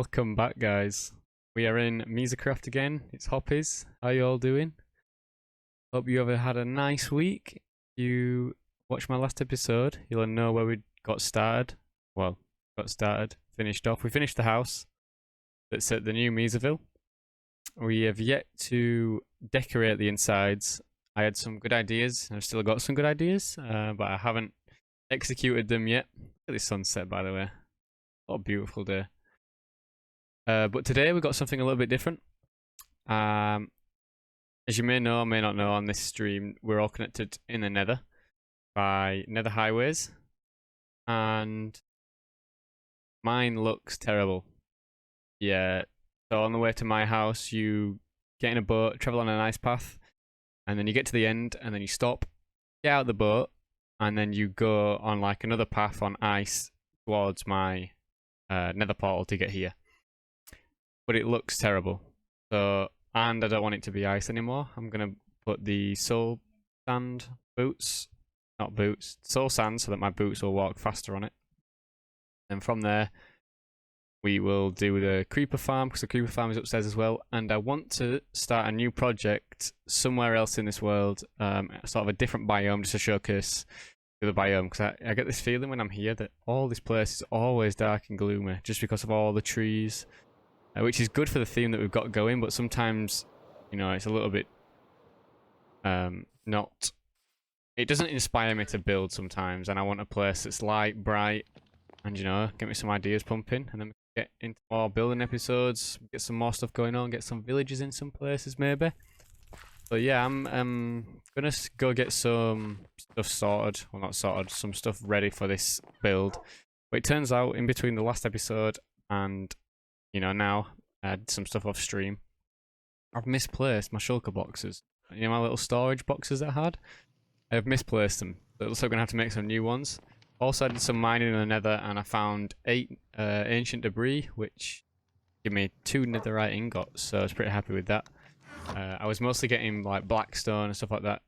Welcome back, guys. We are in Meezercraft again. It's Hoppyz. How you all doing? Hope you have had a nice week. You watched my last episode, you'll know where we got started. Well, finished off. We finished the house that's at the new Meezerville. We have yet to decorate the insides. I had some good ideas. I've still got some good ideas, but I haven't executed them yet. Look at this sunset, by the way. What a beautiful day. But today we've got something a little bit different. As you may know or may not know, on this stream, we're all connected in the Nether by Nether highways. And mine looks terrible. Yeah, so on the way to my house, you get in a boat, travel on an ice path, and then you get to the end, and then you stop, get out of the boat, and then you go on like another path on ice towards my Nether portal to get here. But it looks terrible. So, and I don't want it to be ice anymore. I'm gonna put the soul sand boots, not boots, soul sand, so that my boots will walk faster on it. And from there, we will do the creeper farm, because the creeper farm is upstairs as well. And I want to start a new project somewhere else in this world, sort of a different biome, just to showcase the biome. Because I get this feeling when I'm here that all this place is always dark and gloomy, just because of all the trees. Which is good for the theme that we've got going, but sometimes, you know, it's a little bit not. It doesn't inspire me to build sometimes, and I want a place that's light, bright, and, you know, get me some ideas pumping, and then we can get into more building episodes, get some more stuff going on, get some villages in some places maybe. So yeah, I'm gonna go get some stuff sorted, well not sorted, some stuff ready for this build. But it turns out in between the last episode and, you know, now I had some stuff off stream, I've misplaced my shulker boxes. You know, my little storage boxes that I had? I have misplaced them. So it looks like I'm going to have to make some new ones. Also, I did some mining in the Nether and I found 8 ancient debris, which give me 2 netherite ingots, so I was pretty happy with that. I was mostly getting like blackstone and stuff like that.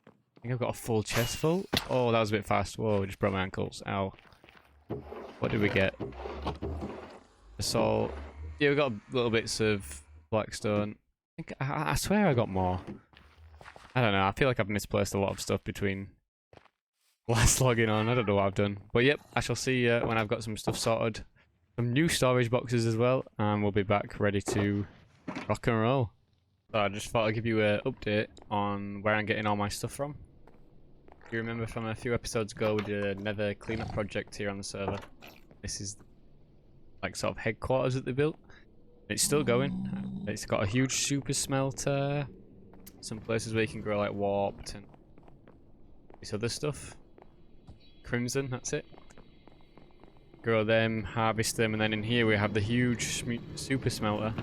I think I've got a full chest full. Oh, that was a bit fast. Whoa, I just broke my ankles. Ow. What did we get? The soul. Yeah, we got little bits of blackstone. I swear I got more. I don't know. I feel like I've misplaced a lot of stuff between last logging on. I don't know what I've done. But yep, I shall see when I've got some stuff sorted. Some new storage boxes as well. And we'll be back ready to rock and roll. So I just thought I'd give you an update on where I'm getting all my stuff from. If you remember from a few episodes ago, we did a Nether cleanup project here on the server. This is like sort of headquarters that they built. It's still going. It's got a huge super smelter, some places where you can grow like warped and this other stuff. Crimson, that's it. Grow them, harvest them, and then in here we have the huge super smelter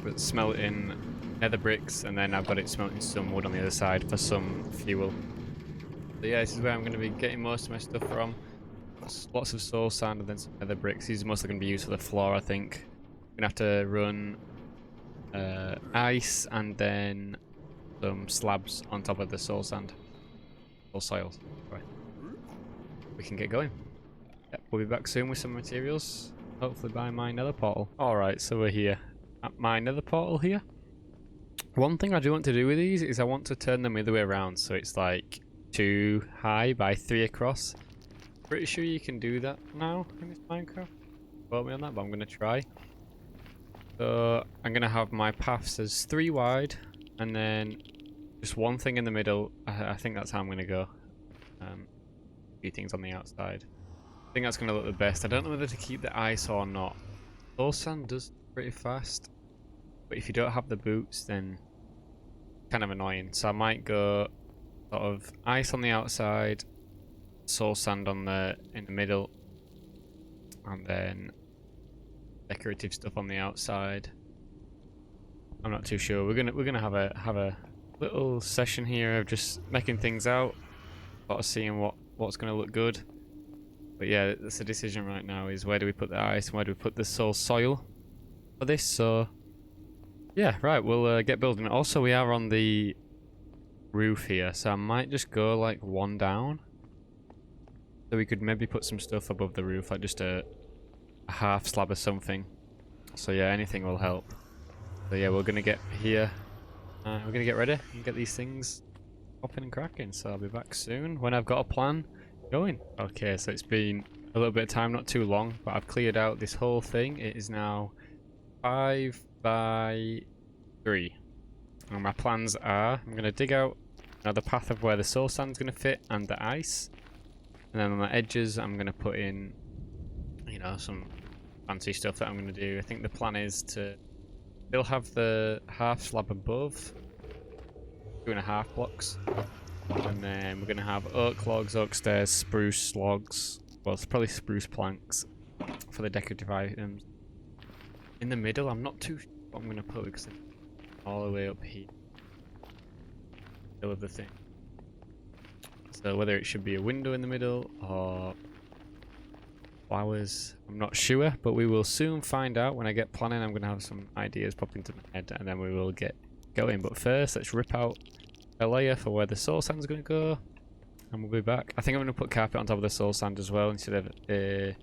that's smelting nether bricks, and then I've got it smelting some wood on the other side for some fuel. So yeah, this is where I'm going to be getting most of my stuff from. Lots of soul sand and then some nether bricks. These are mostly going to be used for the floor, I think. I'm going to have to run ice and then some slabs on top of the soul sand. Or soil. Right. We can get going. Yep, we'll be back soon with some materials. Hopefully by my nether portal. Alright, so we're here. At my nether portal here. One thing I do want to do with these is I want to turn them the other way around. So it's like 2 high by 3 across. Pretty sure you can do that now in this Minecraft. Quote me on that, but I'm going to try. So I'm going to have my paths as 3 wide and then just one thing in the middle. I think that's how I'm going to go. A few things on the outside. I think that's going to look the best. I don't know whether to keep the ice or not. Soul sand does pretty fast, but if you don't have the boots, then it's kind of annoying. So I might go sort of ice on the outside, soul sand on in the middle, and then decorative stuff on the outside. I'm not too sure. We're gonna have a little session here of just making things out, sort of seeing what's gonna look good. But yeah, that's the decision right now: is where do we put the ice and where do we put the soil for this? So yeah, right. We'll get building. Also, we are on the roof here, so I might just go like 1 down. So we could maybe put some stuff above the roof, like just a half slab or something. So yeah, anything will help. So yeah, we're gonna get here. We're gonna get ready and get these things popping and cracking. So I'll be back soon when I've got a plan going. Okay, so it's been a little bit of time, not too long, but I've cleared out this whole thing. It is now 5 by 3. And my plans are, I'm gonna dig out the path of where the soul sand's gonna fit and the ice. And then on the edges, I'm gonna put in, you know, some fancy stuff that I'm gonna do. I think the plan is to still have the half slab above, 2.5 blocks, and then we're gonna have oak logs, oak stairs, spruce logs. Well, it's probably spruce planks for the decorative items. In the middle, I'm not too sure what I'm gonna put because it's all the way up here, middle of the thing. So whether it should be a window in the middle or flowers, I'm not sure, but we will soon find out. When I get planning, I'm going to have some ideas pop into my head and then we will get going. But first, let's rip out a layer for where the soul sand's going to go and we'll be back. I think I'm going to put carpet on top of the soul sand as well instead of a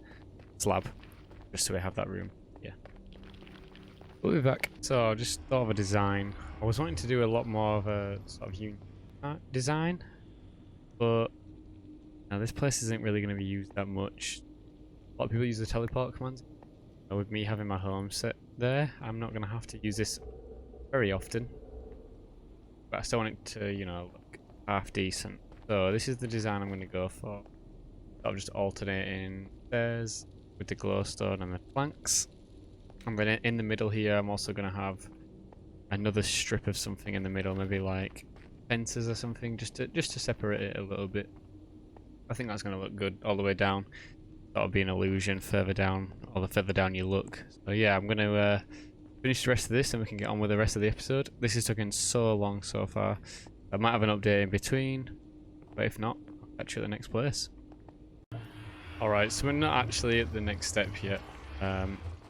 slab, just so we have that room. Yeah. We'll be back. So I just thought of a design. I was wanting to do a lot more of a sort of unique design, but now this place isn't really going to be used that much. A lot of people use the teleport commands. With me having my home set there, I'm not going to have to use this very often. But I still want it to, you know, look half decent. So this is the design I'm going to go for. I'm just alternating stairs with the glowstone and the planks. And then in the middle here, I'm also going to have another strip of something in the middle, maybe like fences or something, just to separate it a little bit. I think that's going to look good all the way down. That'll be an illusion further down, or the further down you look. So yeah, I'm going to finish the rest of this and we can get on with the rest of the episode. This has taken so long so far. I might have an update in between, but if not, I'll catch you at the next place. Alright, so we're not actually at the next step yet.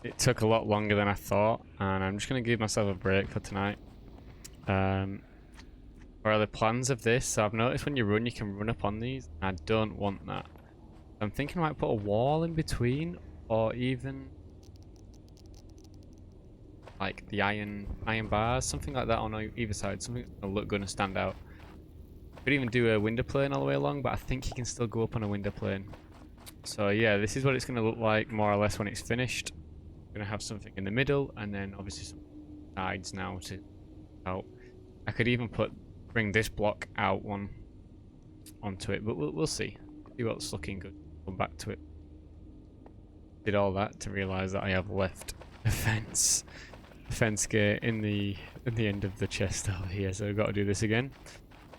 It took a lot longer than I thought, and I'm just going to give myself a break for tonight. What are the plans of this? So I've noticed when you run, you can run up on these. I don't want that. I'm thinking I might put a wall in between, or even like the iron bars, something like that on either side. Something that'll look good and stand out. Could even do a window plane all the way along, but I think you can still go up on a window plane. So yeah, this is what it's going to look like more or less when it's finished. I'm going to have something in the middle, and then obviously some sides now to help. I could even bring this block out onto it, but we'll see. See what's looking good. Come back to it. Did all that to realise that I have left a fence gate in the end of the chest over here, so I've got to do this again.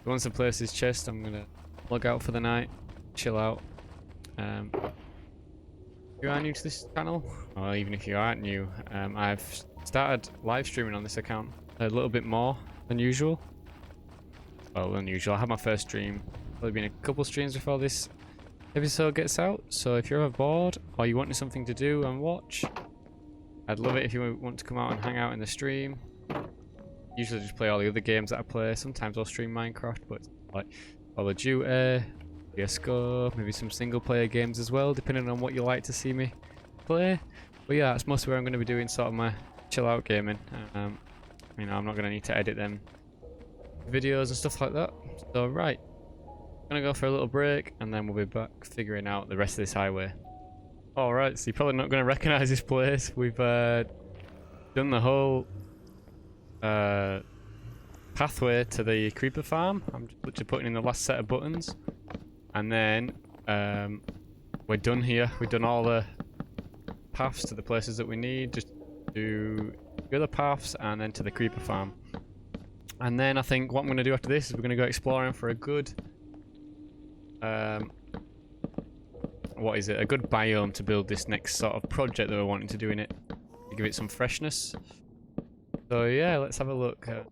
Once I place this chest, I'm gonna log out for the night, chill out. If you are new to this channel, or even if you aren't new, I've started live streaming on this account a little bit more than usual. Well, than usual. I had my first stream. Probably been a couple streams before this episode gets out. So if you're ever bored or you want something to do and watch, I'd love it if you want to come out and hang out in the stream. Usually just play all the other games that I play. Sometimes I'll stream Minecraft, but it's like Call of Duty, CSGO, maybe some single player games as well, depending on what you like to see me play. But yeah, that's mostly where I'm going to be doing sort of my chill out gaming. You know, I'm not going to need to edit them videos and stuff like that. So right, I'm going to go for a little break and then we'll be back figuring out the rest of this highway. Alright, so you're probably not going to recognise this place. We've done the whole pathway to the creeper farm. I'm just literally putting in the last set of buttons. And then we're done here. We've done all the paths to the places that we need. Just do the other paths and then to the creeper farm. And then I think what I'm going to do after this is we're going to go exploring for a good what is it? A good biome to build this next sort of project that we're wanting to do in it. To give it some freshness. So yeah, let's have a look. There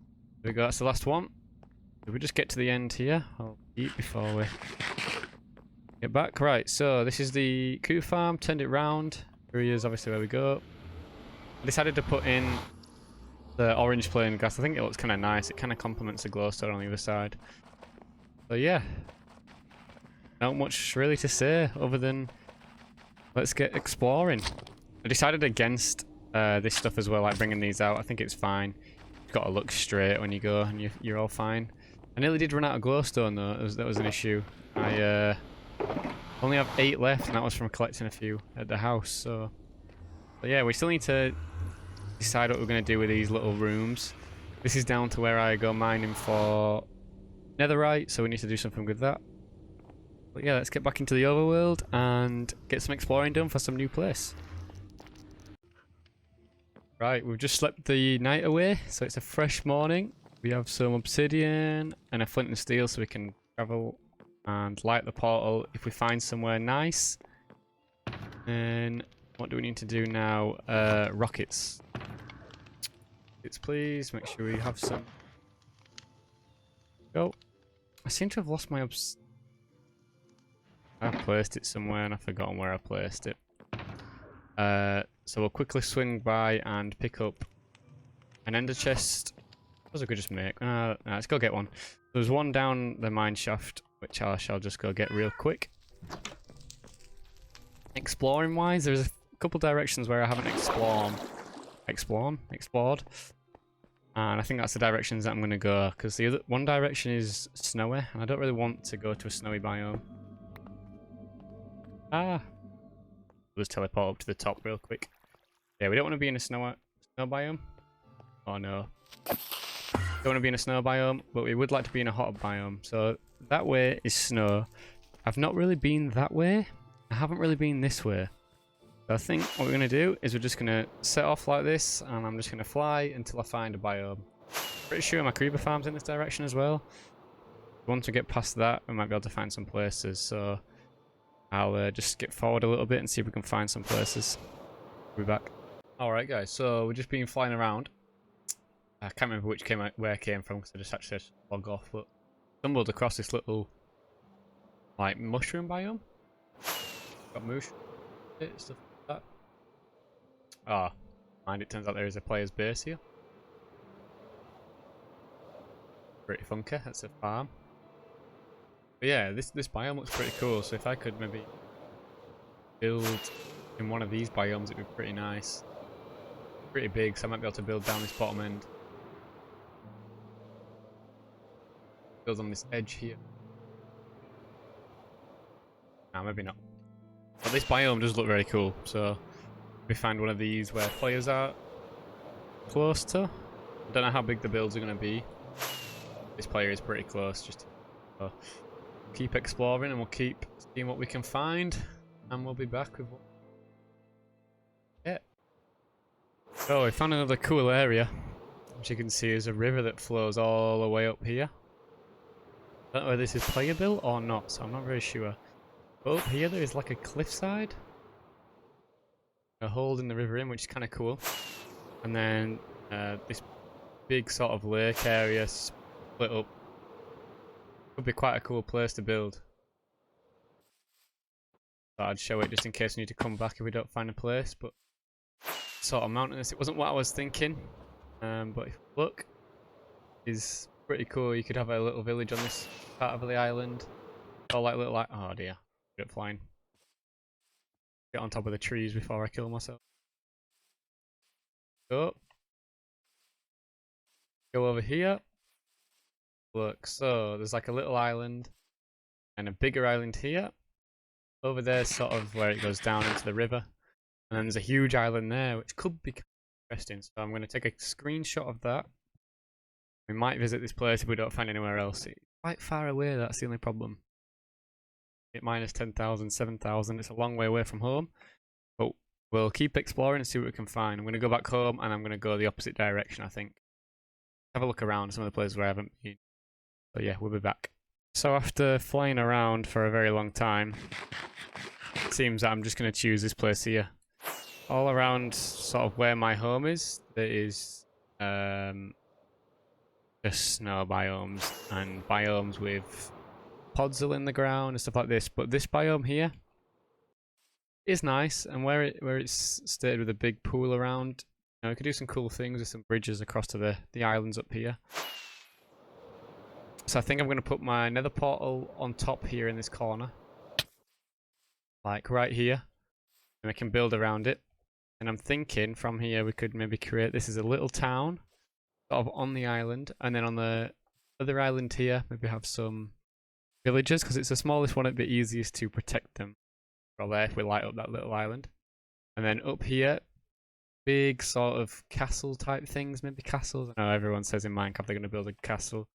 we go, that's the last one. Did we just get to the end here? I'll eat before we get back. Right, so this is the creeper farm. Turned it round. Here he is, obviously where we go. I decided to put in the orange plain glass. I think it looks kind of nice. It kind of complements the glowstone on the other side. So yeah, not much really to say other than let's get exploring. I decided against this stuff as well, like bringing these out. I think it's fine. You've got to look straight when you go, and you're all fine. I nearly did run out of glowstone though. That was an issue. I only have 8 left, and that was from collecting a few at the house. So, but yeah, we still need to decide what we're going to do with these little rooms. This is down to where I go mining for netherite, so we need to do something with that. But yeah, let's get back into the overworld and get some exploring done for some new place. Right, we've just slept the night away, so it's a fresh morning. We have some obsidian and a flint and steel so we can travel and light the portal if we find somewhere nice. And what do we need to do now? Rockets. Rockets, please. Make sure we have some. Go. I seem to have lost my I placed it somewhere and I've forgotten where I placed it. So we'll quickly swing by and pick up an ender chest. I suppose I could just make. Let's go get one. There's one down the mine shaft, which I shall just go get real quick. Exploring wise, there's a couple directions where I haven't explored. And I think that's the directions that I'm going to go, because the other one direction is snowy, and I don't really want to go to a snowy biome. We'll just teleport up to the top real quick. Yeah, we don't want to be in a snow biome. Oh no. Don't want to be in a snow biome, but we would like to be in a hot biome. So that way is snow. I've not really been that way. I haven't really been this way. So I think what we're going to do is we're just going to set off like this, and I'm just going to fly until I find a biome. Pretty sure my creeper farm's in this direction as well. Once we get past that, we might be able to find some places. So I'll just skip forward a little bit and see if we can find some places. We'll be back. Alright guys, so we've just been flying around. I can't remember where I came from because I just actually log off, but stumbled across this little like mushroom biome. Got mushroom stuff like that. Ah, mind it turns out there is a player's base here. Pretty funky, that's a farm. But yeah, this biome looks pretty cool, so if I could maybe build in one of these biomes, it'd be pretty nice. Pretty big, so I might be able to build down this bottom end. Build on this edge here. Nah, maybe not. But this biome does look very cool, so if we find one of these where players are close to. I don't know how big the builds are going to be. This player is pretty close, just so keep exploring and we'll keep seeing what we can find, and we'll be back with what. Yeah. So we found another cool area, which you can see is a river that flows all the way up here. I don't know whether this is player built or not, so I'm not very sure. But up here there is like a cliffside, a hole in the river in, which is kind of cool. And then this big sort of lake area split up. Would be quite a cool place to build. So I'd show it just in case we need to come back if we don't find a place, but sort of mountainous. It wasn't what I was thinking, but if you look, is pretty cool. You could have a little village on this part of the island, or like little like oh dear, get flying. Get on top of the trees before I kill myself. Go over here. Look, so there's like a little island and a bigger island here. Over there, sort of where it goes down into the river, and then there's a huge island there, which could be interesting. So I'm going to take a screenshot of that. We might visit this place if we don't find anywhere else. It's quite far away. That's the only problem. It minus 10,000, 7,000. It's a long way away from home, but we'll keep exploring and see what we can find. I'm going to go back home and I'm going to go the opposite direction. I think. Have a look around some of the places where I haven't been. So yeah, we'll be back. So after flying around for a very long time, it seems that I'm just going to choose this place here. All around sort of where my home is, there is just snow biomes and biomes with podzol in the ground and stuff like this. But this biome here is nice, and where it's stayed with a big pool around, you know, we could do some cool things with some bridges across to the islands up here. So I think I'm going to put my nether portal on top here in this corner. Like right here. And I can build around it. And I'm thinking from here we could maybe create this as a little town, sort of on the island, and then on the other island here, maybe have some villagers, because it's the smallest one, it'd be easiest to protect them from there if we light up that little island. And then up here, big sort of castle type things, maybe castles. I know everyone says in Minecraft they're going to build a castle,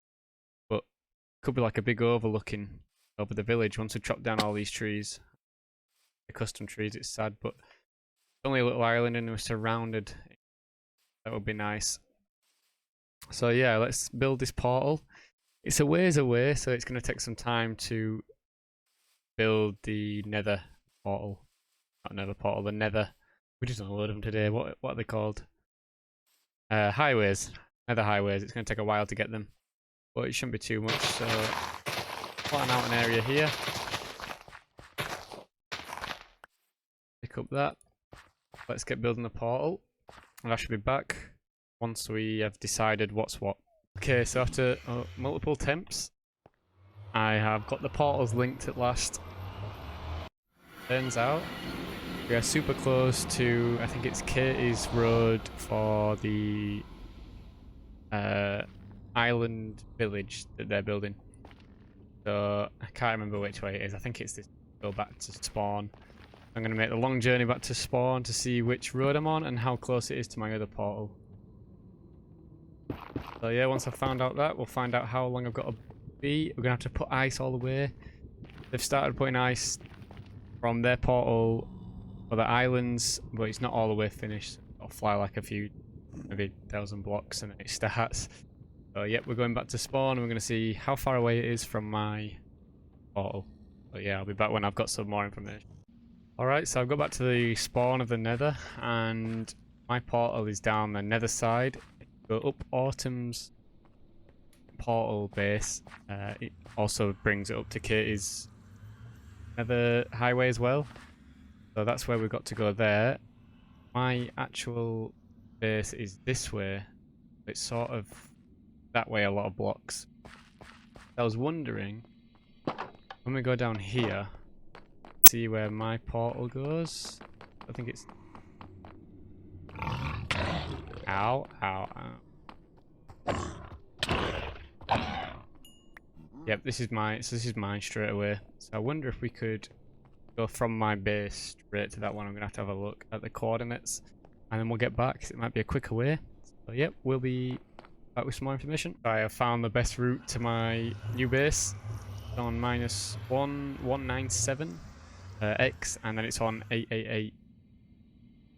but it could be like a big overlooking over the village once we chop down all these trees. The custom trees, it's sad, but it's only a little island and we're surrounded. That would be nice. So yeah, let's build this portal. It's a ways away, so it's going to take some time to build the Nether portal. Not Nether portal, the Nether. We just unload them today. What are they called? Highways. Nether highways. It's going to take a while to get them, but it shouldn't be too much. So plan out an area here. Pick up that. Let's get building the portal, and I should be back once we have decided what's what. Okay, so after multiple attempts, I have got the portals linked at last. Turns out we are super close to, I think it's Katie's road for the island village that they're building. So I can't remember which way it is. I think it's this. Go back to spawn. I'm going to make the long journey back to spawn to see which road I'm on and how close it is to my other portal. So yeah, once I've found out that, we'll find out how long I've got to be. We're going to have to put ice all the way. They've started putting ice from their portal for the islands, but it's not all the way finished. It'll fly like a few, maybe 1,000 blocks and then it starts. So yep, we're going back to spawn and we're going to see how far away it is from my portal. But yeah, I'll be back when I've got some more information. Alright, so I've got back to the spawn of the Nether and my portal is down the Nether side. Go up Autumn's portal base. It also brings it up to Katie's Nether highway as well. So that's where we've got to go there. My actual base is this way. It's sort of that way, a lot of blocks. I was wondering, when we go down here, see where my portal goes. I think it's... Ow, ow, ow. Yep, this is mine. So this is mine straight away. So I wonder if we could go from my base straight to that one. I'm gonna have to have a look at the coordinates, and then we'll get back. 'Cause it might be a quicker way. So yep, we'll be back with some more information. I have found the best route to my new base. It's on -1197 X, and then it's on 888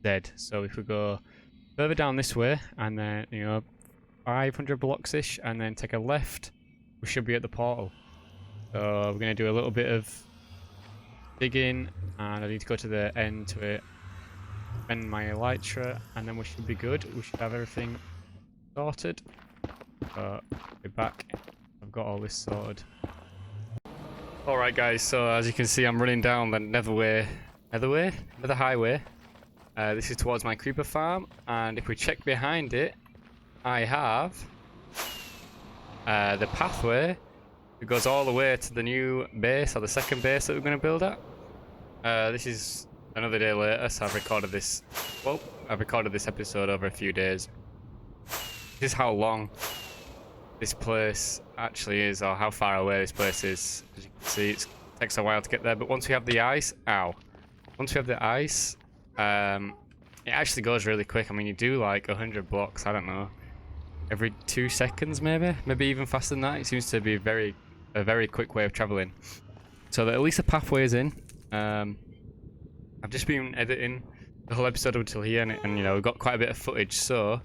Z. So if we go further down this way, and then 500 blocks ish, and then take a left, we should be at the portal. So we're going to do a little bit of digging, and I need to go to the end to it, spend my elytra, and then we should be good. We should have everything sorted. I'll be back. I've got all this sorted. Alright guys, so as you can see I'm running down the Nether highway. This is towards my creeper farm, and if we check behind it, I have the pathway that goes all the way to the new base, or the second base that we're going to build at. This is another day later, so I've recorded this episode over a few days. This is how long this place actually is, or how far away this place is. As you can see, it takes a while to get there, but once we have the ice, once we have the ice, it actually goes really quick. I mean, you do like 100 blocks, I don't know, every 2 seconds maybe even faster than that. It seems to be a very quick way of traveling. So that at least the pathway is in. I've just been editing the whole episode until here, and we've got quite a bit of footage, so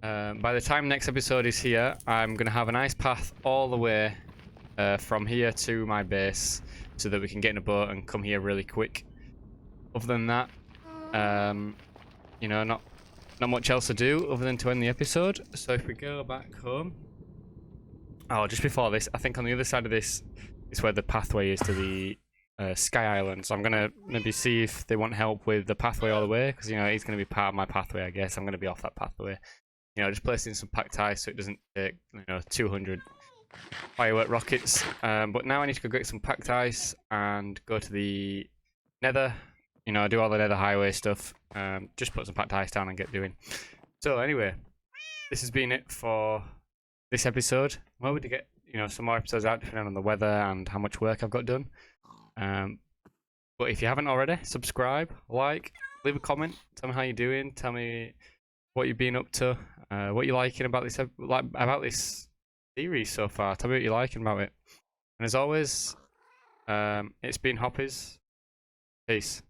by the time next episode is here, I'm going to have a nice path all the way from here to my base, so that we can get in a boat and come here really quick. Other than that, not much else to do other than to end the episode. So if we go back home, just before this, I think on the other side of this is where the pathway is to the Sky Island. So I'm gonna maybe see if they want help with the pathway all the way, because he's gonna be part of my pathway. I guess I'm gonna be off that pathway. Just placing some packed ice so it doesn't take 200 firework rockets. But now I need to go get some packed ice and go to the Nether. Do all the Nether highway stuff, just put some packed ice down and get doing. So anyway, this has been it for this episode. I'm hoping to get some more episodes out depending on the weather and how much work I've got done. But if you haven't already, subscribe, like, leave a comment, tell me how you're doing, tell me what you've been up to, what you're liking about this series so far. Tell me what you're liking about it. And as always, it's been Hoppyz. Peace.